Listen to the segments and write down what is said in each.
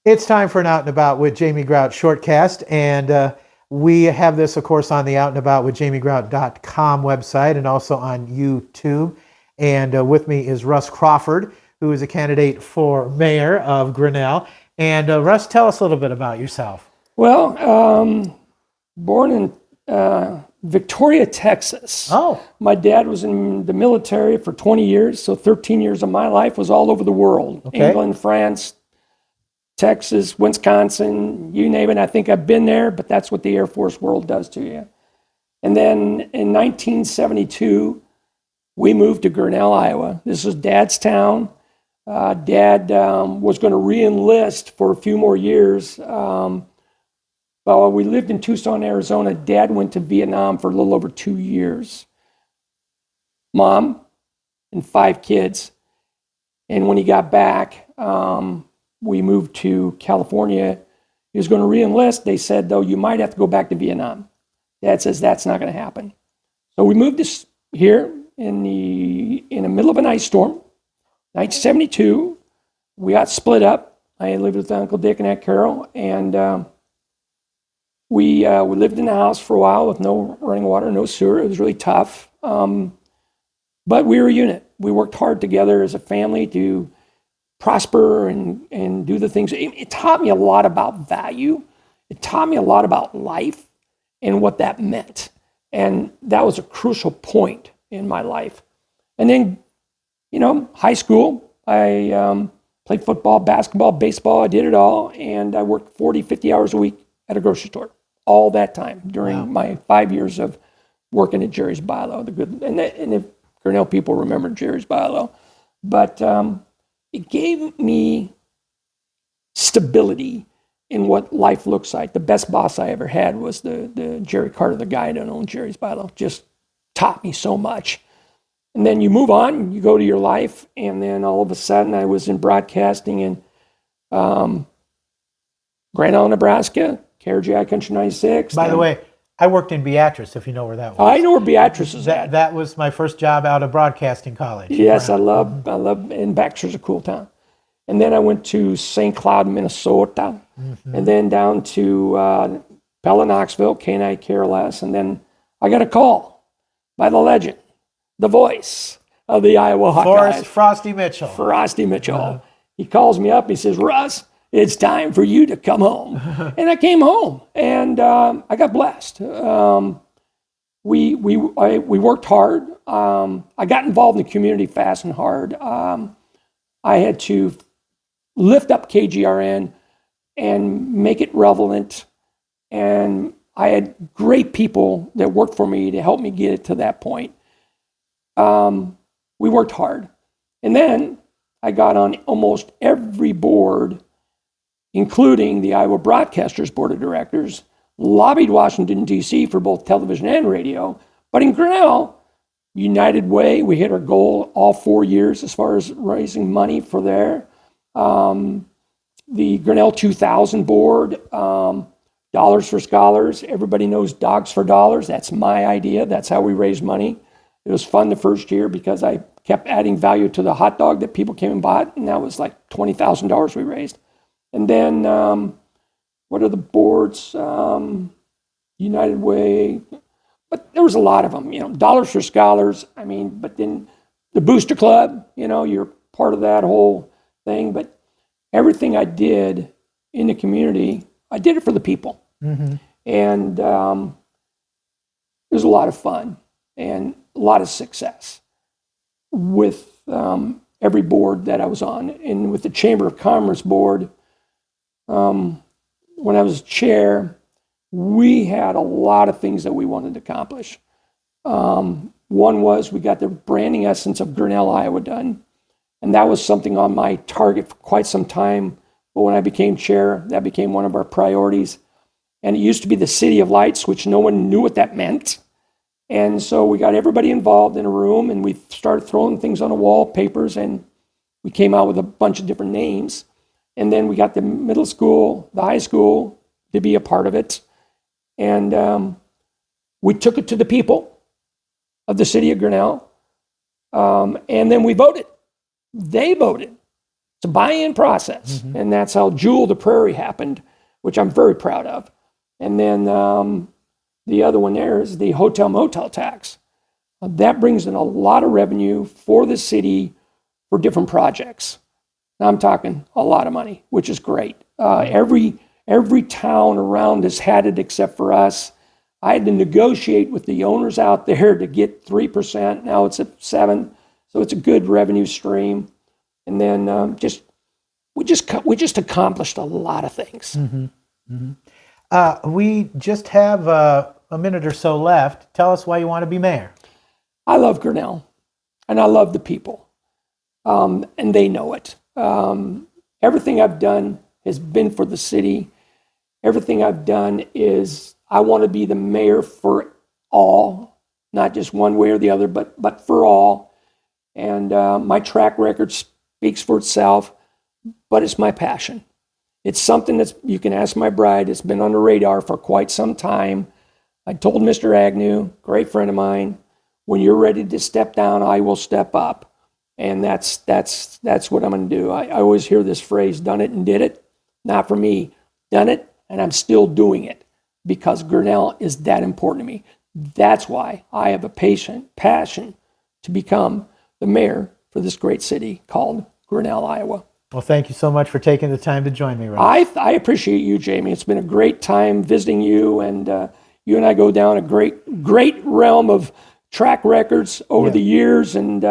It's time for an Out and About with Jamie Grout Shortcast, and we have this, of course, on the Out and About with JamieGrout.com website and also on YouTube. And with me is Russ Crawford, who is a candidate for mayor of Grinnell. And Russ, tell us a little bit about yourself. Well, born in Victoria, Texas. Oh. My dad was in the military for 20 years, so 13 years of my life was all over the world. Okay. England, France, Texas, Wisconsin, you name it. I think I've been there, but that's what the Air Force world does to you. And then in 1972, we moved to Grinnell, Iowa. This was Dad's town. Dad was going to re-enlist for a few more years. While we lived in Tucson, Arizona, Dad went to Vietnam for a little over 2 years. Mom and 5 kids. And when he got back, we moved to California. He was going to re-enlist. They said, though, you might have to go back to Vietnam. Dad says that's not going to happen. So we moved this here in the middle of an ice storm, 1972. We got split up. I lived with Uncle Dick and Aunt Carol, and we lived in the house for a while with no running water, no sewer. It was really tough, but we were a unit. We worked hard together as a family to prosper and do the things. It taught me a lot about value. It taught me a lot about life and what that meant. And that was a crucial point in my life. And then, high school, I played football, basketball, baseball. I did it all. And I worked 40, 50 hours a week at a grocery store all that time during my 5 years of working at Jerry's Bilo. And if Grinnell people remember Jerry's Bilo. But it gave me stability in what life looks like. The best boss I ever had was the Jerry Carter, the guy that owned Jerry's Bilo. Just taught me so much. And then you move on, you go to your life, and then all of a sudden I was in broadcasting in Grinnell, Nebraska, KRGI Country 96. By the way, I worked in Beatrice, if you know where that was. I know where Beatrice is at. That was my first job out of broadcasting college. Yes, I love, and Baxter's a cool town. And then I went to St. Cloud, Minnesota, and then down to Pella, Knoxville, K&I KRLS, and then I got a call by the legend, the voice of the Iowa Hawkeyes. Frosty Mitchell. Frosty Mitchell. He calls me up, he says, Russ, it's time for you to come home. And I came home, and I got blessed. We worked hard. I got involved in the community fast and hard. I had to lift up KGRN and make it relevant. And I had great people that worked for me to help me get it to that point. We worked hard. And then I got on almost every board, including the Iowa Broadcasters Board of Directors, lobbied Washington, D.C. for both television and radio. But in Grinnell, United Way, we hit our goal all 4 years as far as raising money for there. The Grinnell 2000 board, Dollars for Scholars. Everybody knows Dogs for Dollars. That's my idea. That's how we raise money. It was fun the first year because I kept adding value to the hot dog that people came and bought, and that was like $20,000 we raised. And then, what are the boards? United Way. But there was a lot of them, Dollars for Scholars. But then the Booster Club, you're part of that whole thing. But everything I did in the community, I did it for the people. Mm-hmm. And it was a lot of fun and a lot of success with every board that I was on. And with the Chamber of Commerce board, when I was chair, we had a lot of things that we wanted to accomplish. One was we got the branding essence of Grinnell, Iowa done. And that was something on my target for quite some time. But when I became chair, that became one of our priorities. And it used to be the City of Lights, which no one knew what that meant. And so we got everybody involved in a room, and we started throwing things on the wall, papers, and we came out with a bunch of different names. And then we got the middle school, the high school to be a part of it. And we took it to the people of the city of Grinnell. And then we voted. They voted. It's a buy-in process. And that's how Jewel the Prairie happened, which I'm very proud of. And then the other one there is the hotel motel tax. That brings in a lot of revenue for the city for different projects. Now I'm talking a lot of money, which is great. Every town around us had it except for us. I had to negotiate with the owners out there to get 3%. Now it's at 7%, so it's a good revenue stream. And then we just accomplished a lot of things. We just have a minute or so left. Tell us why you want to be mayor. I love Grinnell, and I love the people, and they know it. Everything I've done has been for the city. Everything I've done is I want to be the mayor for all, not just one way or the other, but for all. And my track record speaks for itself, but it's my passion. It's something that's, you can ask my bride, it's been on the radar for quite some time. I told Mr. Agnew, great friend of mine, when you're ready to step down, I will step up. And that's what I'm going to do. I always hear this phrase, done it and did it. Not for me. Done it, and I'm still doing it because Grinnell is that important to me. That's why I have a passion to become the mayor for this great city called Grinnell, Iowa. Well, thank you so much for taking the time to join me, Russ. I appreciate you, Jamie. It's been a great time visiting you, and you and I go down a great realm of track records over the years, and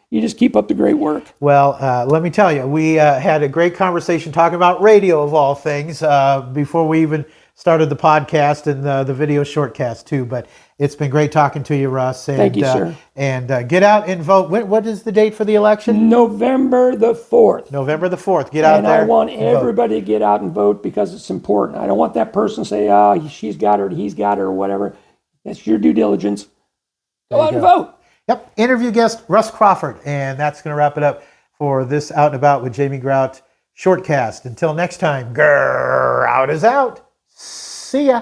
you just keep up the great work. Well, let me tell you, we had a great conversation talking about radio of all things before we even started the podcast and the video shortcast too. But it's been great talking to you, Russ. And, Thank you, sir. And get out and vote. What is the date for the election? November the 4th. November the 4th. Get out there. And I want everybody to get out and vote because it's important. I don't want that person to say, oh, she's got her, he's got her, or whatever. That's your due diligence. Go out and vote. Yep. Interview guest, Russ Crawford. And that's going to wrap it up for this Out and About with Jamie Grout shortcast. Until next time, grr, out is out. See ya.